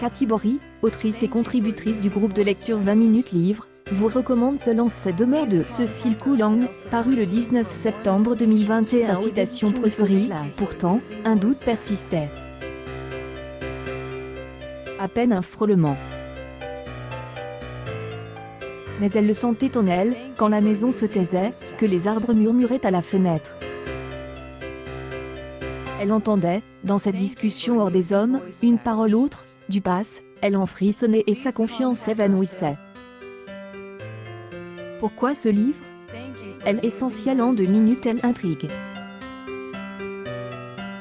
Cathy Bory, autrice et contributrice du groupe de lecture 20 minutes livre, vous recommande Selon sa demeure de Cécile Coulang, paru le 19 septembre 2021. Sa citation préférée, pourtant, un doute persistait. À peine un frôlement. Mais elle le sentait en elle, quand la maison se taisait, que les arbres murmuraient à la fenêtre. Elle entendait, dans cette discussion hors des hommes, une parole autre, du passe, elle en frissonnait et sa confiance s'évanouissait. Pourquoi ce livre? Elle essentielle en 2 minutes, elle intrigue.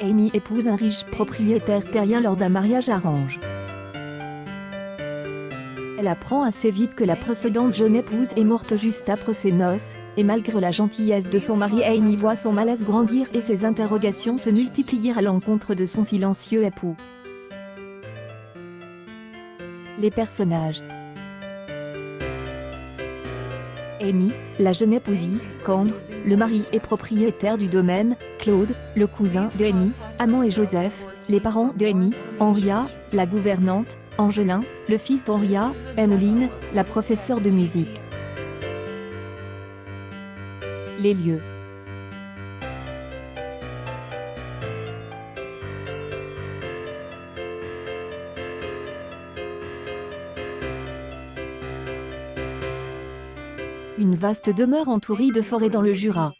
Amy épouse un riche propriétaire terrien lors d'un mariage arrange. Elle apprend assez vite que la précédente jeune épouse est morte juste après ses noces, et malgré la gentillesse de son mari, Amy voit son malaise grandir et ses interrogations se multiplier à l'encontre de son silencieux époux. Les personnages. Amy, la jeune épouse, Candre, le mari et propriétaire du domaine, Claude, le cousin de Amy, Amand et Joseph, les parents de Amy, Henria, la gouvernante, Angelin, le fils d'Henria, Emmeline, la professeure de musique. Les lieux. Une vaste demeure entourée de forêts dans le Jura.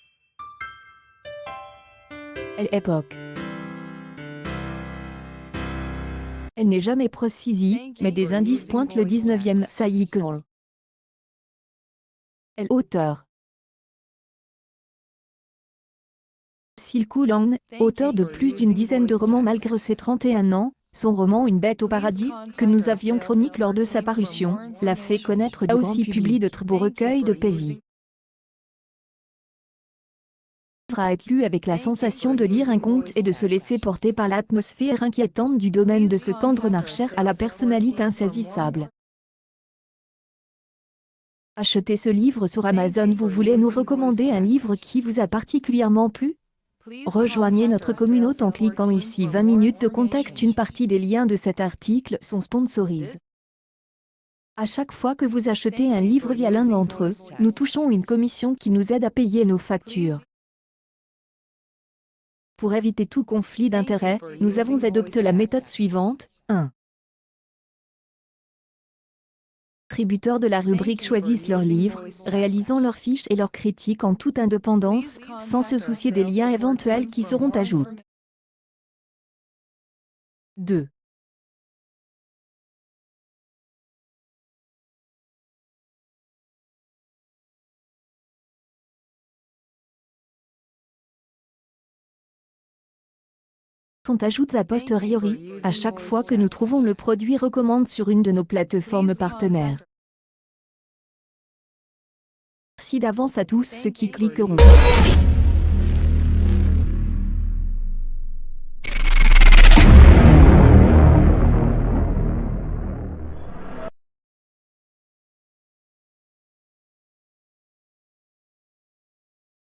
Époque. Elle n'est jamais précisée, mais des indices pointent le 19e siècle. Auteur. Cécile Coulang, auteur de plus d'une dizaine de romans malgré ses 31 ans, son roman Une bête au paradis, que nous avions chronique lors de sa parution, l'a fait connaître du grand public. A aussi publié de très beaux recueils de poésie. À être lu avec la sensation de lire un conte et de se laisser porter par l'atmosphère inquiétante du domaine de ce Candre Marcher à la personnalité insaisissable. Achetez ce livre sur Amazon. Vous voulez nous recommander un livre qui vous a particulièrement plu? Rejoignez notre communauté en cliquant ici. 20 minutes de contexte. Une partie des liens de cet article sont sponsorisés. À chaque fois que vous achetez un livre via l'un d'entre eux, nous touchons une commission qui nous aide à payer nos factures. Pour éviter tout conflit d'intérêts, nous avons adopté la méthode suivante. 1. Distributeurs de la rubrique choisissent leurs livres, réalisant leurs fiches et leurs critiques en toute indépendance, sans se soucier des liens éventuels qui seront ajoutés. 2. Sont ajoutés a posteriori, à chaque fois que nous trouvons le produit recommande sur une de nos plateformes partenaires. Merci d'avance à tous ceux qui cliqueront.